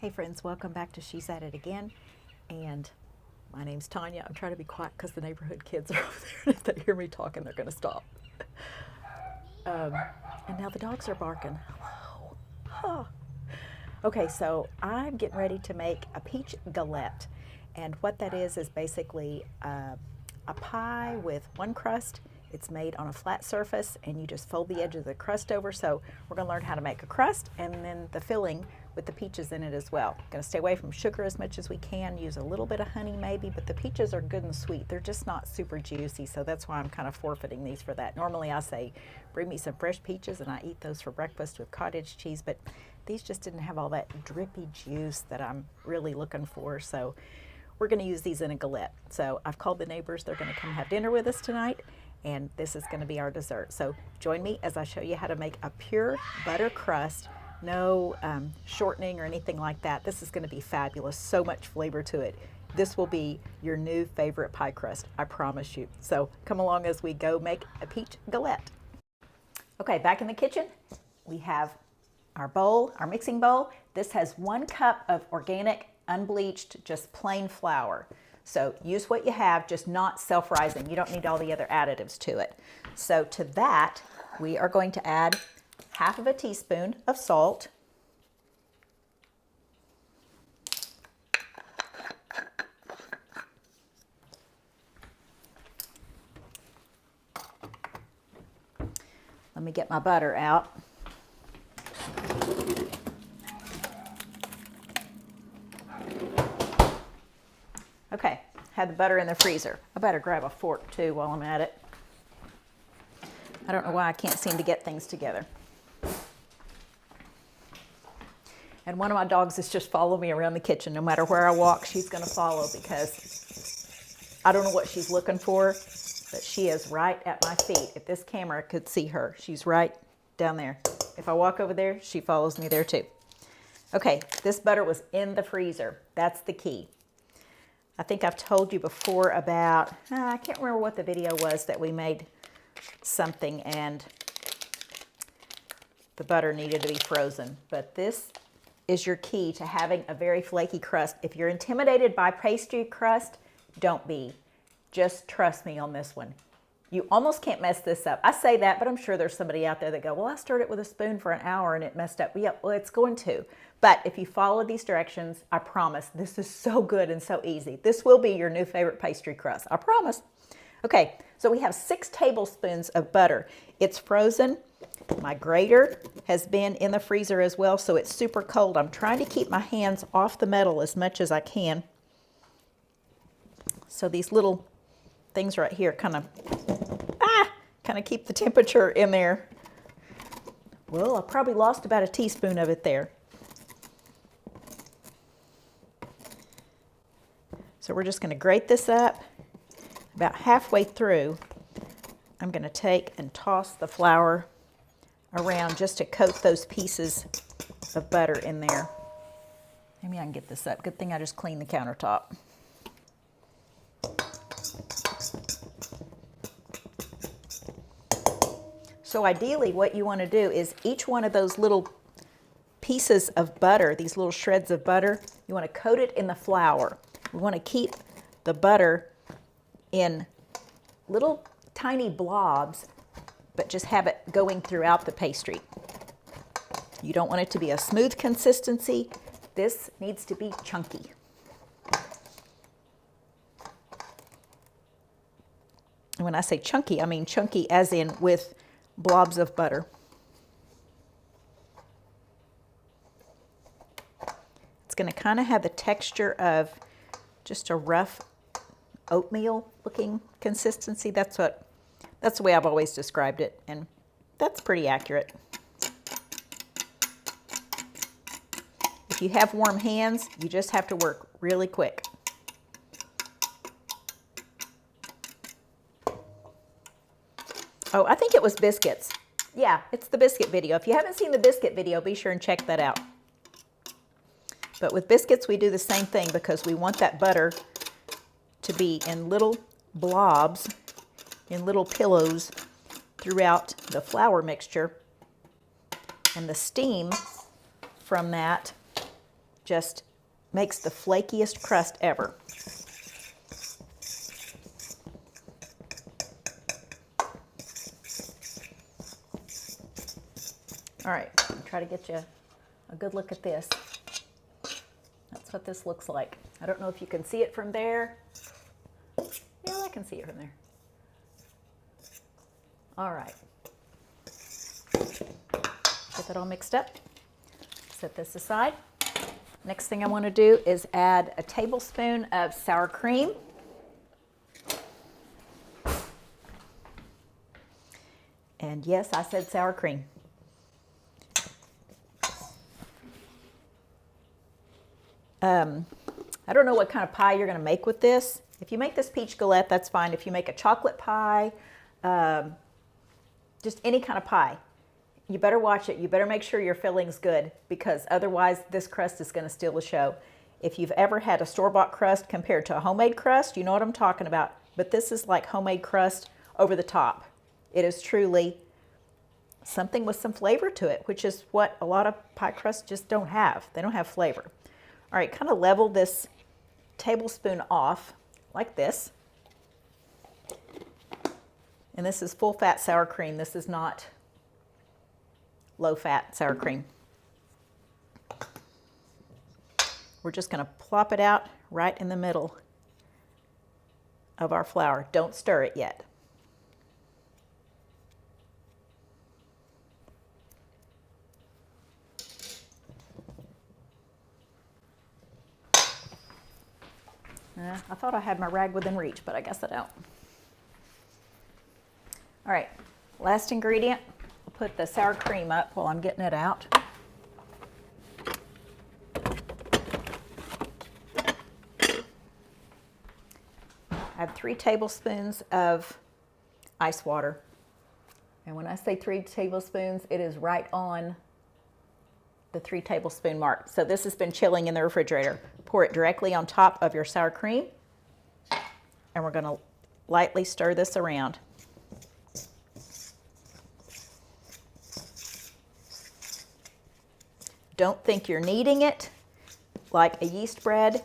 Hey friends, welcome back to She's At It Again. And my name's Tanya. I'm trying to be quiet because the neighborhood kids are over there. And if they hear me talking, they're going to stop. And now the dogs are barking. Hello. Huh. Okay, so I'm getting ready to make a peach galette. And what that is basically a pie with one crust. It's made on a flat surface and you just fold the edge of the crust over. So we're going to learn how to make a crust and then the filling with the peaches in it as well. Going to stay away from sugar as much as we can, use a little bit of honey maybe, but the peaches are good and sweet. They're just not super juicy, so that's why I'm kind of forfeiting these for that. Normally I say, bring me some fresh peaches and I eat those for breakfast with cottage cheese, but these just didn't have all that drippy juice that I'm really looking for, so we're going to use these in a galette. So I've called the neighbors, they're going to come have dinner with us tonight, and this is going to be our dessert. So join me as I show you how to make a pure butter crust. No shortening or anything like that. This is going to be fabulous. So much flavor to it. This will be your new favorite pie crust, I promise you. So come along as we go make a peach galette. Okay, back in the kitchen, we have our bowl, our mixing bowl. This has 1 cup of organic, unbleached, just plain flour. So use what you have, just not self-rising. You don't need all the other additives to it. So to that, we are going to add 1/2 teaspoon of salt. Let me get my butter out. Okay, had the butter in the freezer. I better grab a fork too while I'm at it. I don't know why I can't seem to get things together. And one of my dogs is just following me around the kitchen. No matter where I walk, she's going to follow because I don't know what she's looking for, but she is right at my feet. If this camera could see her, she's right down there. If I walk over there, she follows me there too. Okay, this butter was in the freezer. That's the key. I think I've told you before about, I can't remember what the video was that we made something and the butter needed to be frozen. But this is your key to having a very flaky crust. If you're intimidated by pastry crust, don't be. Just trust me on this one. You almost can't mess this up. I say that, but I'm sure there's somebody out there that go, well, I stirred it with a spoon for an hour and it messed up. Yeah, well, it's going to. But if you follow these directions, I promise, this is so good and so easy. This will be your new favorite pastry crust, I promise. Okay, so we have 6 tablespoons of butter. It's frozen. My grater has been in the freezer as well, so it's super cold. I'm trying to keep my hands off the metal as much as I can. So these little things right here kind of keep the temperature in there. Well, I probably lost about a teaspoon of it there. So we're just going to grate this up. About halfway through, I'm going to take and toss the flour around just to coat those pieces of butter in there. Maybe I can get this up. Good thing I just cleaned the countertop. So ideally what you want to do is each one of those little pieces of butter, these little shreds of butter, you want to coat it in the flour. We want to keep the butter in little tiny blobs, but just have it going throughout the pastry. You don't want it to be a smooth consistency. This needs to be chunky. And when I say chunky, I mean chunky as in with blobs of butter. It's going to kind of have the texture of just a rough oatmeal looking consistency. That's the way I've always described it, and that's pretty accurate. If you have warm hands, you just have to work really quick. Oh, I think it was biscuits. Yeah, it's the biscuit video. If you haven't seen the biscuit video, be sure and check that out. But with biscuits, we do the same thing because we want that butter to be in little blobs, in little pillows throughout the flour mixture. And the steam from that just makes the flakiest crust ever. All right, try to get you a good look at this. That's what this looks like. I don't know if you can see it from there. Yeah, I can see it from there. All right. Get that all mixed up. Set this aside. Next thing I want to do is add a tablespoon of sour cream. And yes, I said sour cream. I don't know what kind of pie you're going to make with this. If you make this peach galette, that's fine. If you make a chocolate pie, just any kind of pie, you better watch it. You better make sure your filling's good, because otherwise this crust is going to steal the show. If you've ever had a store-bought crust compared to a homemade crust, you know what I'm talking about. But this is like homemade crust over the top. It is truly something with some flavor to it, which is what a lot of pie crusts just don't have. They don't have flavor. All right, kind of level this tablespoon off like this. And this is full-fat sour cream. This is not low-fat sour cream. We're just going to plop it out right in the middle of our flour. Don't stir it yet. I thought I had my rag within reach, but I guess I don't. All right, last ingredient. I'll put the sour cream up while I'm getting it out. I have 3 tablespoons of ice water. And when I say 3 tablespoons, it is right on the 3 tablespoon mark. So this has been chilling in the refrigerator. Pour it directly on top of your sour cream. And we're going to lightly stir this around. Don't think you're kneading it like a yeast bread,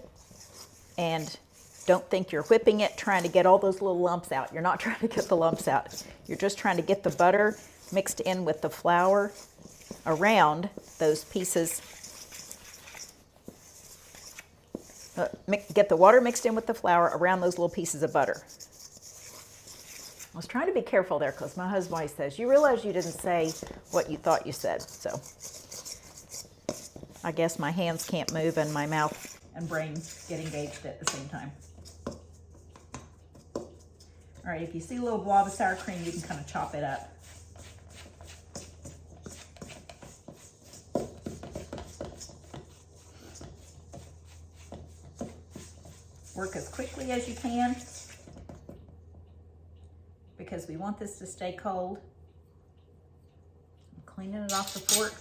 and don't think you're whipping it trying to get all those little lumps out. You're not trying to get the lumps out. You're just trying to get the butter mixed in with the flour around those pieces. Get the water mixed in with the flour around those little pieces of butter. I was trying to be careful there because my husband always says, you realize you didn't say what you thought you said. So I guess my hands can't move and my mouth and brain get engaged at the same time. All right, if you see a little blob of sour cream, you can kind of chop it up. Work as quickly as you can because we want this to stay cold. I'm cleaning it off the fork,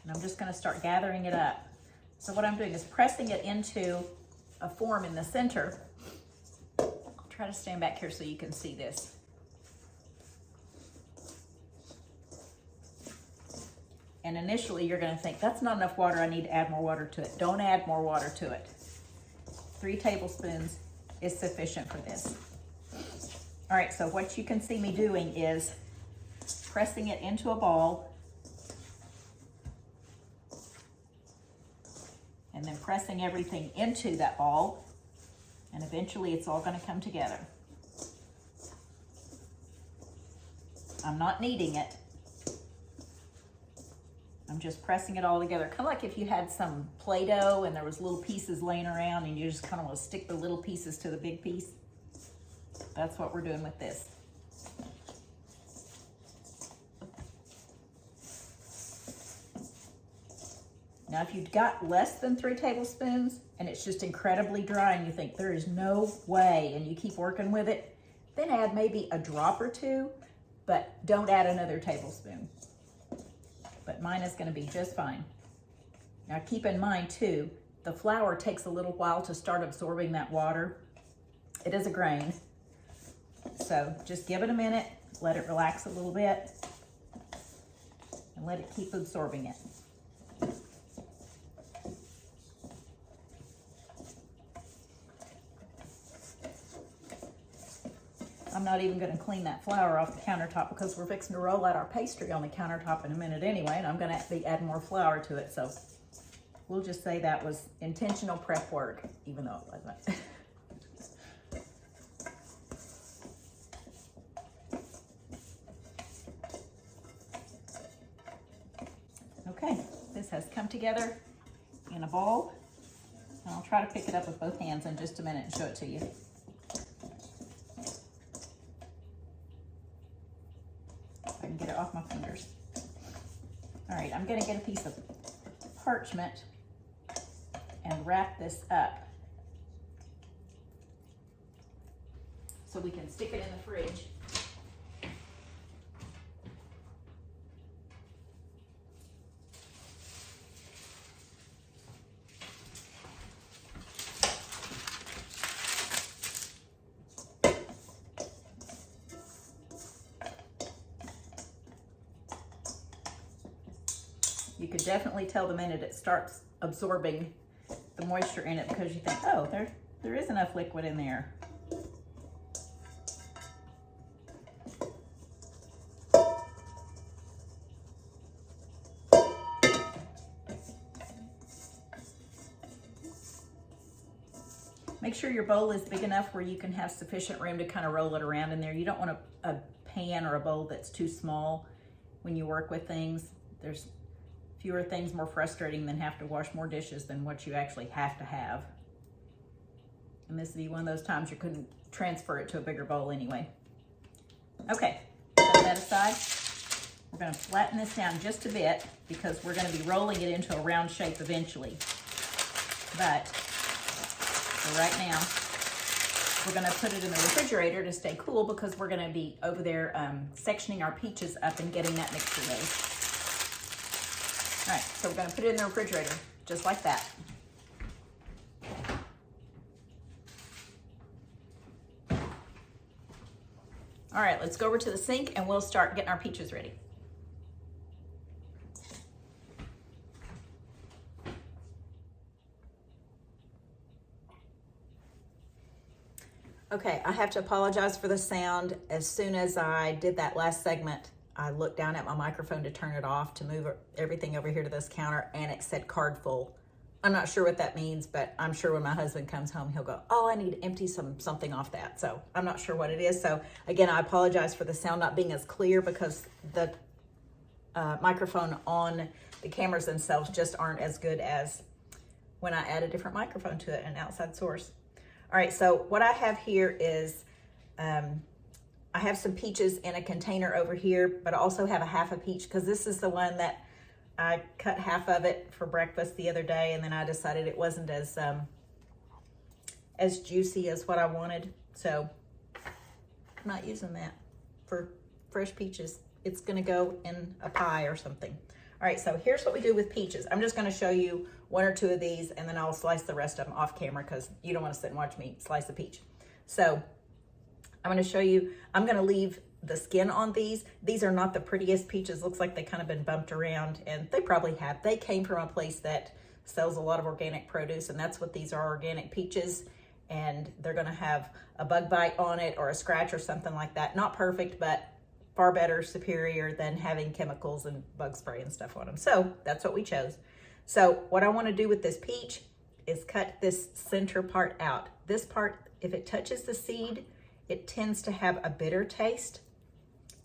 and I'm just going to start gathering it up. So what I'm doing is pressing it into a form in the center. I'll try to stand back here so you can see this. And initially you're going to think, that's not enough water, I need to add more water to it. Don't add more water to it. 3 tablespoons is sufficient for this. All right, so what you can see me doing is pressing it into a ball and then pressing everything into that ball, and eventually it's all going to come together. I'm not kneading it. I'm just pressing it all together. Kind of like if you had some Play-Doh and there was little pieces laying around and you just kind of want to stick the little pieces to the big piece. That's what we're doing with this. Now, if you've got less than 3 tablespoons and it's just incredibly dry and you think there is no way and you keep working with it, then add maybe a drop or 2, but don't add another tablespoon. But mine is going to be just fine. Now keep in mind too, the flour takes a little while to start absorbing that water. It is a grain. So just give it a minute, let it relax a little bit, and let it keep absorbing it. I'm not even going to clean that flour off the countertop because we're fixing to roll out our pastry on the countertop in a minute anyway, and I'm going to be adding more flour to it. So we'll just say that was intentional prep work, even though it wasn't. Okay, this has come together in a bowl, and I'll try to pick it up with both hands in just a minute and show it to you. If I can get it off my fingers. All right, I'm gonna get a piece of parchment and wrap this up so we can stick it in the fridge. You could definitely tell the minute it starts absorbing the moisture in it because you think, oh, there is enough liquid in there. Make sure your bowl is big enough where you can have sufficient room to kind of roll it around in there. You don't want a pan or a bowl that's too small when you work with things. There's fewer things more frustrating than have to wash more dishes than what you actually have to have. And this would be one of those times you couldn't transfer it to a bigger bowl anyway. Okay, set that aside. We're going to flatten this down just a bit because we're going to be rolling it into a round shape eventually. But for right now, we're going to put it in the refrigerator to stay cool because we're going to be over there sectioning our peaches up and getting that mixture ready. All right, so we're going to put it in the refrigerator just like that. All right, let's go over to the sink and we'll start getting our peaches ready. Okay, I have to apologize for the sound. As soon as I did that last segment, I looked down at my microphone to turn it off to move everything over here to this counter, and it said card full. I'm not sure what that means, but I'm sure when my husband comes home, he'll go, oh, I need to empty something off that. So I'm not sure what it is. So again, I apologize for the sound not being as clear because the microphone on the cameras themselves just aren't as good as when I add a different microphone to it, an outside source. All right, so what I have here is, I have some peaches in a container over here, but I also have a half a peach because this is the one that I cut half of it for breakfast the other day, and then I decided it wasn't as juicy as what I wanted. So I'm not using that for fresh peaches. It's gonna go in a pie or something. All right, so here's what we do with peaches. I'm just gonna show you one or two of these, and then I'll slice the rest of them off camera because you don't wanna sit and watch me slice a peach. So I'm gonna show you, I'm gonna leave the skin on these. These are not the prettiest peaches. Looks like they kind of been bumped around, and they probably have. They came from a place that sells a lot of organic produce, and that's what these are, organic peaches. And they're gonna have a bug bite on it or a scratch or something like that. Not perfect, but far better, superior than having chemicals and bug spray and stuff on them. So that's what we chose. So what I wanna do with this peach is cut this center part out. This part, if it touches the seed, it tends to have a bitter taste,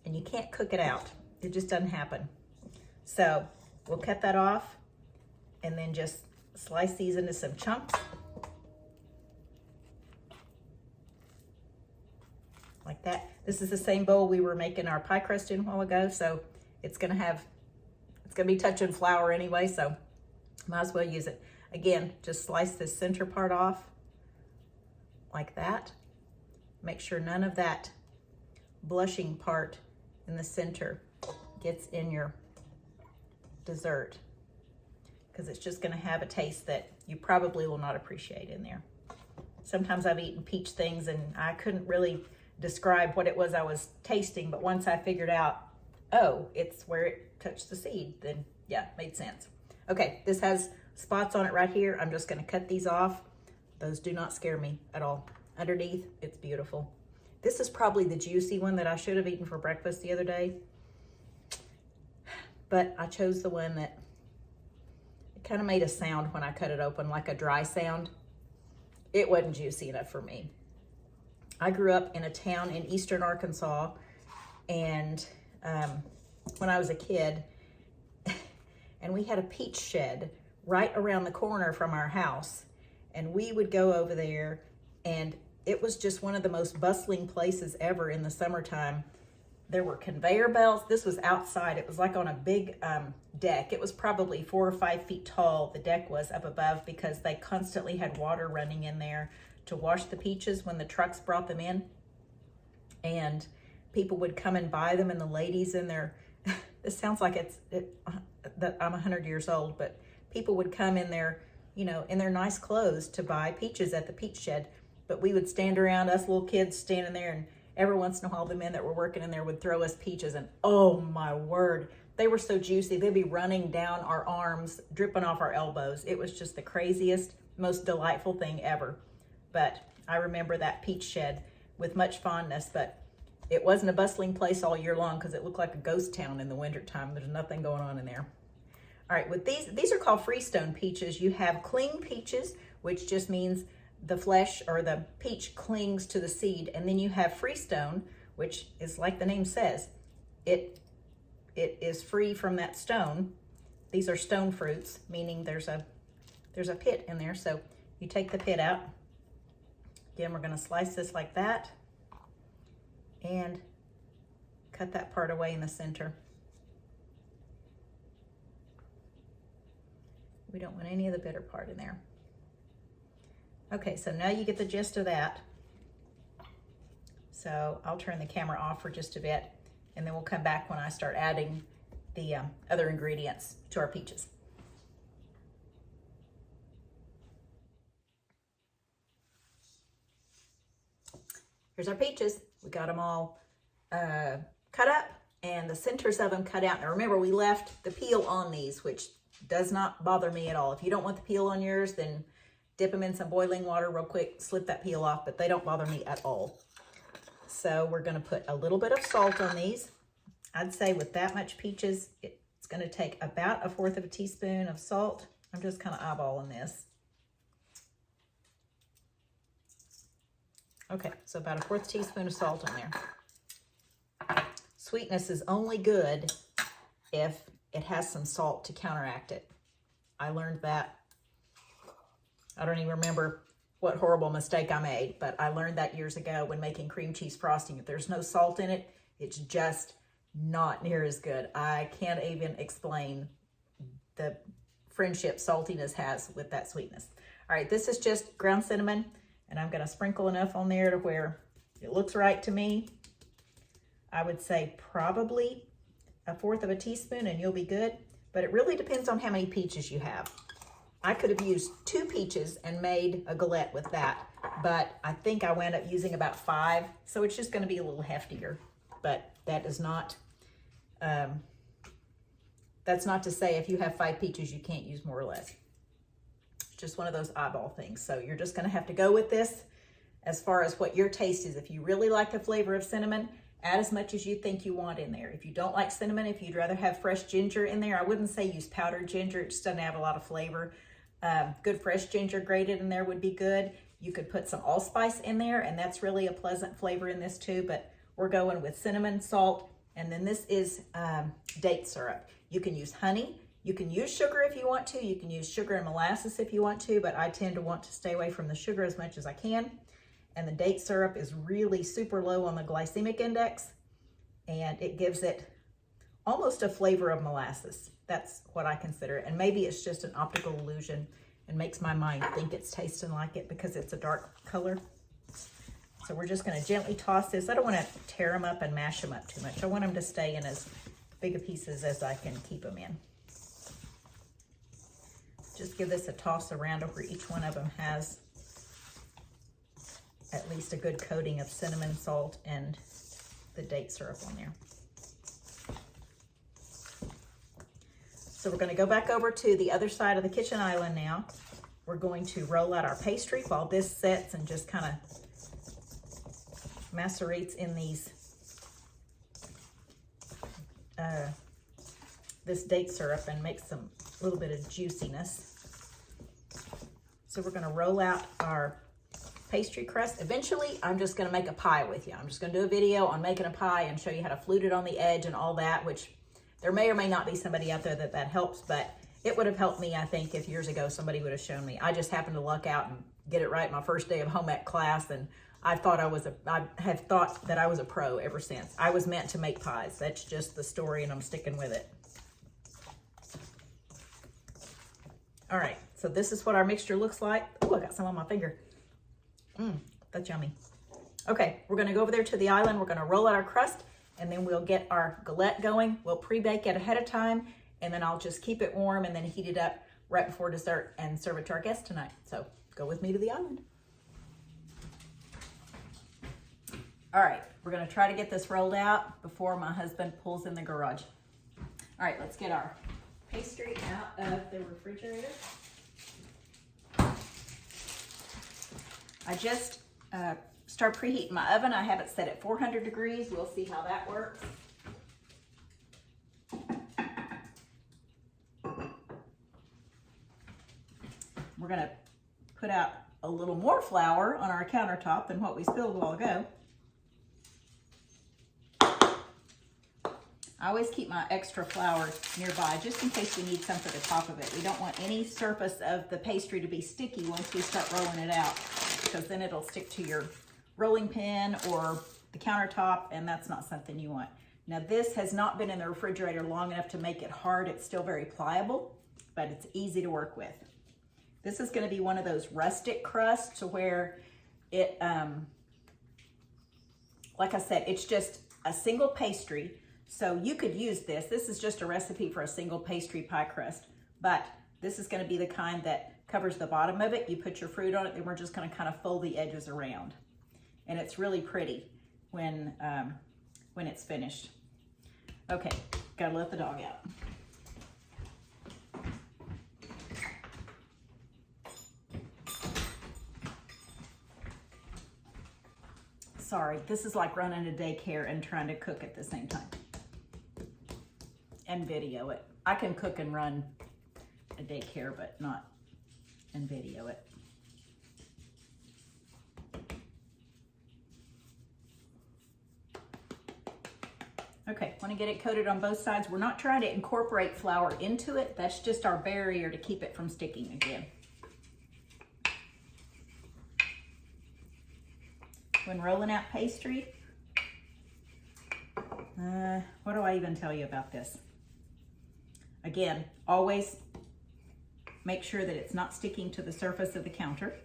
and you can't cook it out. It just doesn't happen. So we'll cut that off and then just slice these into some chunks. Like that. This is the same bowl we were making our pie crust in a while ago, so it's gonna be touching flour anyway, so might as well use it. Again, just slice this center part off like that. Make sure none of that blushing part in the center gets in your dessert, because it's just gonna have a taste that you probably will not appreciate in there. Sometimes I've eaten peach things and I couldn't really describe what it was I was tasting, but once I figured out, oh, it's where it touched the seed, then yeah, made sense. Okay, this has spots on it right here. I'm just gonna cut these off. Those do not scare me at all. Underneath, it's beautiful. This is probably the juicy one that I should have eaten for breakfast the other day. But I chose the one that it kind of made a sound when I cut it open, like a dry sound. It wasn't juicy enough for me. I grew up in a town in eastern Arkansas, and when I was a kid, and we had a peach shed right around the corner from our house, and we would go over there, and it was just one of the most bustling places ever in the summertime. There were conveyor belts. This was outside. It was like on a big deck. It was probably 4 or 5 feet tall. The deck was up above because they constantly had water running in there to wash the peaches when the trucks brought them in. And people would come and buy them, and the ladies in their, this sounds like that I'm 100 years old, but people would come in their, you know, in their nice clothes to buy peaches at the peach shed. But we would stand around, us little kids standing there, and every once in a while the men that were working in there would throw us peaches, and oh my word, they were so juicy. They'd be running down our arms, dripping off our elbows. It was just the craziest, most delightful thing ever. But I remember that peach shed with much fondness, but it wasn't a bustling place all year long because it looked like a ghost town in the wintertime. There's nothing going on in there. All right, with these are called freestone peaches. You have cling peaches, which just means the flesh or the peach clings to the seed, and then you have freestone, which is like the name says, it is free from that stone. These are stone fruits, meaning there's a pit in there. So you take the pit out. Again, we're going to slice this like that and cut that part away in the center. We don't want any of the bitter part in there. Okay, so now you get the gist of that. So I'll turn the camera off for just a bit, and then we'll come back when I start adding the other ingredients to our peaches. Here's our peaches. We got them all cut up, and the centers of them cut out. Now remember, we left the peel on these, which does not bother me at all. If you don't want the peel on yours, then dip them in some boiling water real quick, slip that peel off, but they don't bother me at all. So we're gonna put a little bit of salt on these. I'd say with that much peaches, it's gonna take about 1/4 teaspoon of salt. I'm just kind of eyeballing this. Okay, so about 1/4 teaspoon of salt on there. Sweetness is only good if it has some salt to counteract it. I learned that. I don't even remember what horrible mistake I made, but I learned that years ago when making cream cheese frosting. If there's no salt in it, it's just not near as good. I can't even explain the friendship saltiness has with that sweetness. All right, this is just ground cinnamon, and I'm gonna sprinkle enough on there to where it looks right to me. I would say probably 1/4 teaspoon and you'll be good, but it really depends on how many peaches you have. I could have used 2 peaches and made a galette with that, but I think I wound up using about 5, so it's just gonna be a little heftier. But that is not, that's not to say if you have 5 peaches, you can't use more or less. It's just one of those eyeball things. So you're just gonna have to go with this as far as what your taste is. If you really like the flavor of cinnamon, add as much as you think you want in there. If you don't like cinnamon, if you'd rather have fresh ginger in there, I wouldn't say use powdered ginger. It just doesn't have a lot of flavor. Good fresh ginger grated in there would be good. You could put some allspice in there, and that's really a pleasant flavor in this too, but we're going with cinnamon, salt, and then this is date syrup. You can use honey. You can use sugar if you want to. You can use sugar and molasses if you want to, but I tend to want to stay away from the sugar as much as I can. And the date syrup is really super low on the glycemic index, and it gives it almost a flavor of molasses. That's what I consider it. And maybe it's just an optical illusion and makes my mind think it's tasting like it because it's a dark color. So we're just gonna gently toss this. I don't wanna tear them up and mash them up too much. I want them to stay in as big a pieces as I can keep them in. Just give this a toss around over each one of them has at least a good coating of cinnamon, salt, and the date syrup on there. So we're gonna go back over to the other side of the kitchen island now. We're going to roll out our pastry while this sets and just kind of macerates in these this date syrup and makes some little bit of juiciness. So we're going to roll out our pastry crust. Eventually, I'm just going to make a pie with you. I'm just going to do a video on making a pie and show you how to flute it on the edge and all that, which there may or may not be somebody out there that helps, but it would have helped me, I think, if years ago somebody would have shown me. I just happened to luck out and get it right my first day of home ec class, and I have thought that I was a pro ever since. I was meant to make pies. That's just the story, and I'm sticking with it. All right, so this is what our mixture looks like. Oh, I got some on my finger. That's yummy. Okay, we're gonna go over there to the island. We're gonna roll out our crust, and then we'll get our galette going. We'll pre-bake it ahead of time, and then I'll just keep it warm and then heat it up right before dessert and serve it to our guests tonight. So go with me to the island. All right, we're gonna try to get this rolled out before my husband pulls in the garage. All right, let's get our pastry out of the refrigerator. I just start preheating my oven. I have it set at 400 degrees. We'll see how that works. We're gonna put out a little more flour on our countertop than what we spilled a while ago. I always keep my extra flour nearby just in case we need some for the top of it. We don't want any surface of the pastry to be sticky once we start rolling it out, because then it'll stick to your rolling pin or the countertop, and that's not something you want. Now, this has not been in the refrigerator long enough to make it hard. It's still very pliable, but it's easy to work with. This is going to be one of those rustic crusts to where it, like I said, it's just a single pastry. So you could use this. This is just a recipe for a single pastry pie crust, but this is going to be the kind that covers the bottom of it. You put your fruit on it, then we're just going to kind of fold the edges around. And it's really pretty when it's finished. Okay, gotta let the dog out. Sorry, this is like running a daycare and trying to cook at the same time. And video it. I can cook and run a daycare, but not and video it. Okay, want to get it coated on both sides. We're not trying to incorporate flour into it. That's just our barrier to keep it from sticking again. When rolling out pastry, what do I even tell you about this? Again, always make sure that it's not sticking to the surface of the counter.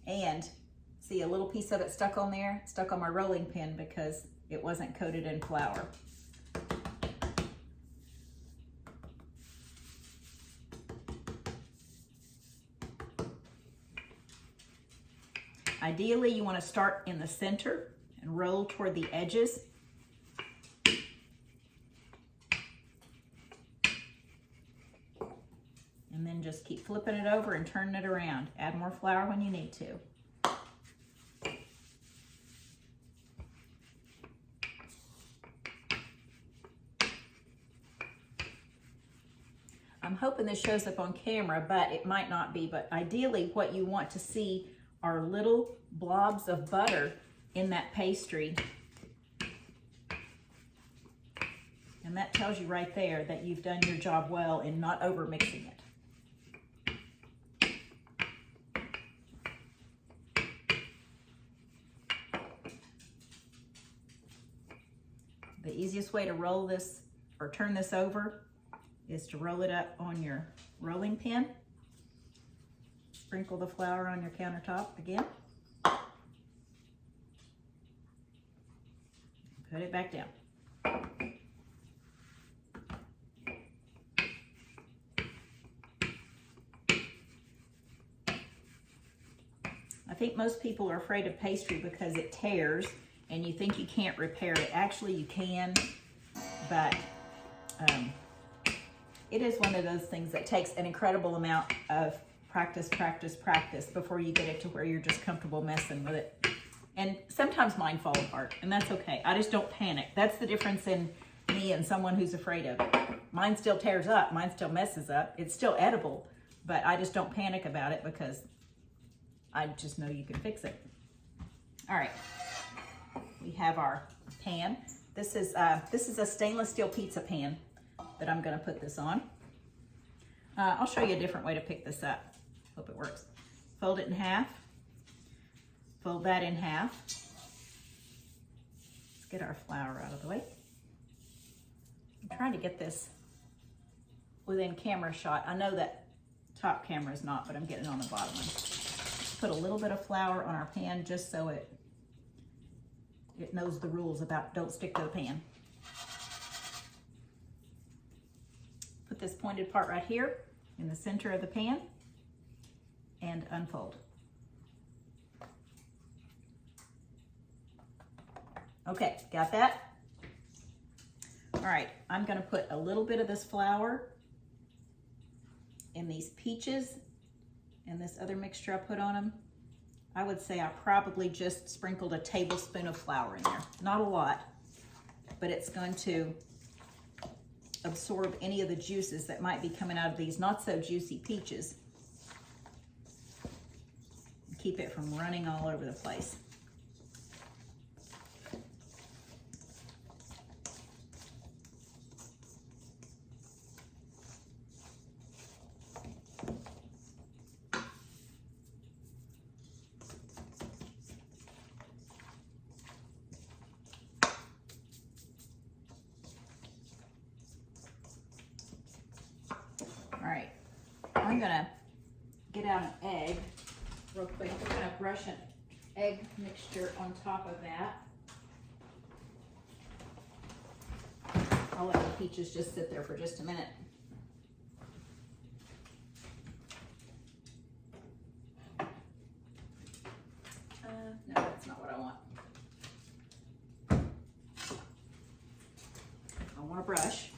And see a little piece of it stuck on there, stuck on my rolling pin because it wasn't coated in flour. Ideally, you want to start in the center and roll toward the edges. And then just keep flipping it over and turning it around. Add more flour when you need to. I'm hoping this shows up on camera, but it might not be. But ideally, what you want to see are little blobs of butter in that pastry. And that tells you right there that you've done your job well in not over mixing it. The easiest way to roll this or turn this over is to roll it up on your rolling pin. Sprinkle the flour on your countertop again. Put it back down. I think most people are afraid of pastry because it tears and you think you can't repair it. Actually, you can, but it is one of those things that takes an incredible amount of practice, practice, practice before you get it to where you're just comfortable messing with it. And sometimes mine fall apart, and that's okay. I just don't panic. That's the difference in me and someone who's afraid of it. Mine still tears up, mine still messes up. It's still edible, but I just don't panic about it because I just know you can fix it. All right, we have our pan. This is a stainless steel pizza pan that I'm gonna put this on. I'll show you a different way to pick this up. Hope it works. Fold it in half. Fold that in half. Let's get our flour out of the way. I'm trying to get this within camera shot. I know that top camera is not, but I'm getting on the bottom one. Put a little bit of flour on our pan just so it knows the rules about don't stick to the pan. Put this pointed part right here in the center of the pan and unfold. Okay, got that? All right, I'm gonna put a little bit of this flour in these peaches and this other mixture I put on them. I would say I probably just sprinkled a tablespoon of flour in there. Not a lot, but it's going to absorb any of the juices that might be coming out of these not so juicy peaches. Keep it from running all over the place. All right, I'm gonna get out an egg real quick. We're gonna brush an egg mixture on top of that. I'll let the peaches just sit there for just a minute. No, that's not what I want. I want a brush.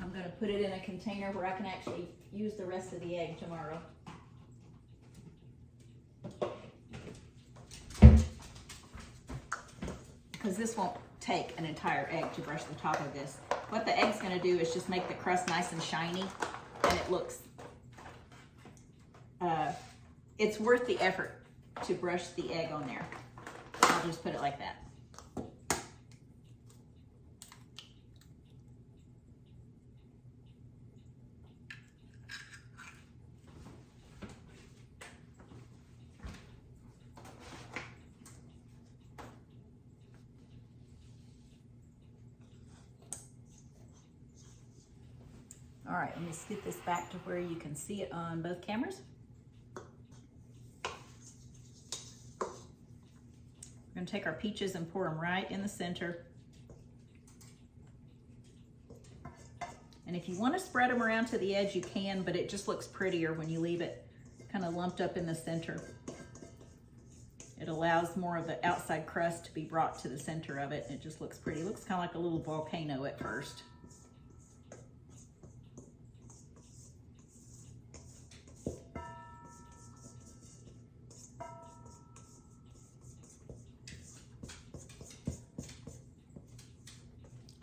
I'm going to put it in a container where I can actually use the rest of the egg tomorrow. Because this won't take an entire egg to brush the top of this. What the egg's going to do is just make the crust nice and shiny, and it looks, it's worth the effort to brush the egg on there. I'll just put it like that. All right, let me get this back to where you can see it on both cameras. We're gonna take our peaches and pour them right in the center. And if you want to spread them around to the edge, you can, but it just looks prettier when you leave it kind of lumped up in the center. It allows more of the outside crust to be brought to the center of it. It just looks pretty. It looks kind of like a little volcano at first.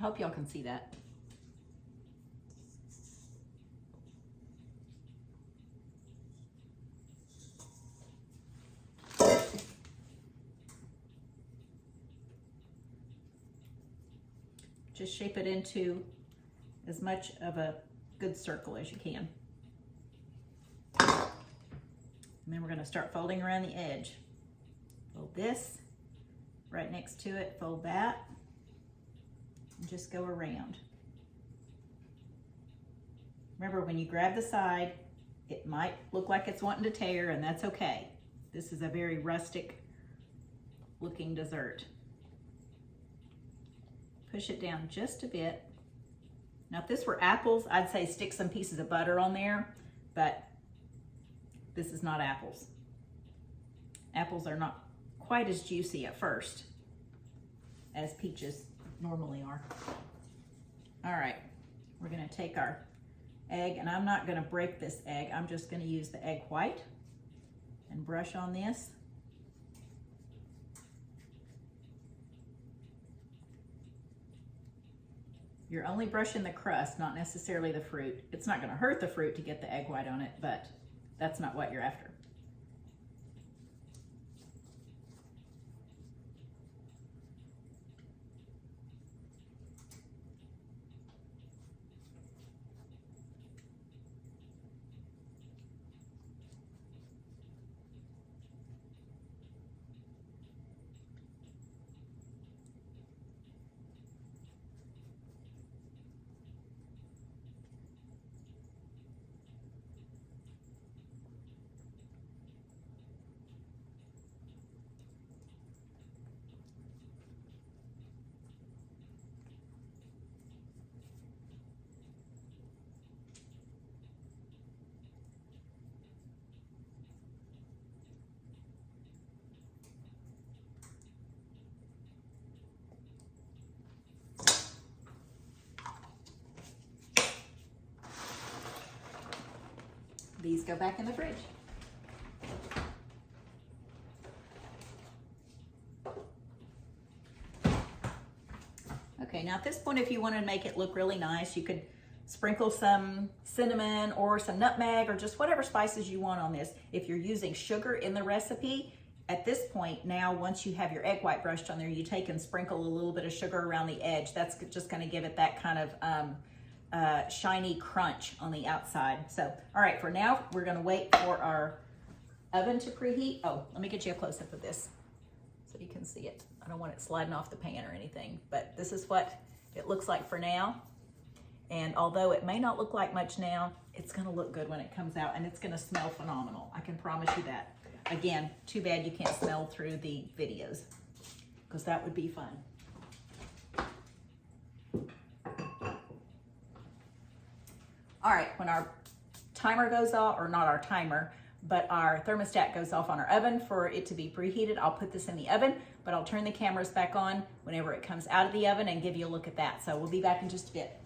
I hope y'all can see that. Just shape it into as much of a good circle as you can. And then we're going to start folding around the edge. Fold this right next to it, fold that. And just go around. Remember, when you grab the side, it might look like it's wanting to tear, and that's okay. This is a very rustic looking dessert. Push it down just a bit. Now, if this were apples, I'd say stick some pieces of butter on there, but this is not apples. Apples are not quite as juicy at first as peaches normally are. All right, we're gonna take our egg, and I'm not going to break this egg. I'm just going to use the egg white and brush on this. You're only brushing the crust, not necessarily the fruit. It's not going to hurt the fruit to get the egg white on it, but that's not what you're after. These go back in the fridge. Okay, now at this point, if you want to make it look really nice, you could sprinkle some cinnamon or some nutmeg or just whatever spices you want on this. If you're using sugar in the recipe, at this point now, once you have your egg white brushed on there, you take and sprinkle a little bit of sugar around the edge. That's just going to give it that kind of shiny crunch on the outside. So, all right, for now, we're going to wait for our oven to preheat. Oh, let me get you a close-up of this so you can see it. I don't want it sliding off the pan or anything, but this is what it looks like for now. And although it may not look like much now, it's going to look good when it comes out, and it's going to smell phenomenal. I can promise you that. Again, too bad you can't smell through the videos, because that would be fun. All right, when our timer goes off, or not our timer, but our thermostat goes off on our oven for it to be preheated, I'll put this in the oven, but I'll turn the cameras back on whenever it comes out of the oven and give you a look at that. So we'll be back in just a bit.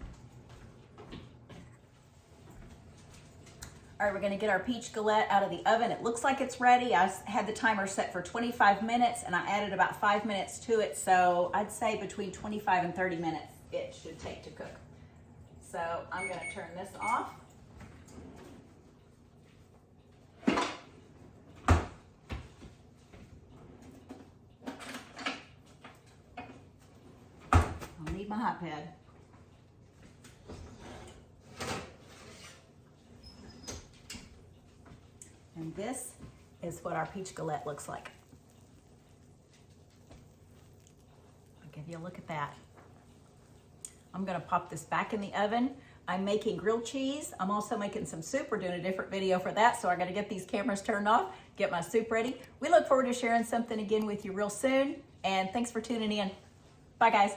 All right, we're gonna get our peach galette out of the oven. It looks like it's ready. I had the timer set for 25 minutes and I added about 5 minutes to it. So I'd say between 25 and 30 minutes it should take to cook. So I'm gonna turn this off. I'll need my hot pad. And this is what our peach galette looks like. I'll give you a look at that. I'm gonna pop this back in the oven. I'm making grilled cheese. I'm also making some soup. We're doing a different video for that, so I gotta get these cameras turned off, get my soup ready. We look forward to sharing something again with you real soon, and thanks for tuning in. Bye, guys.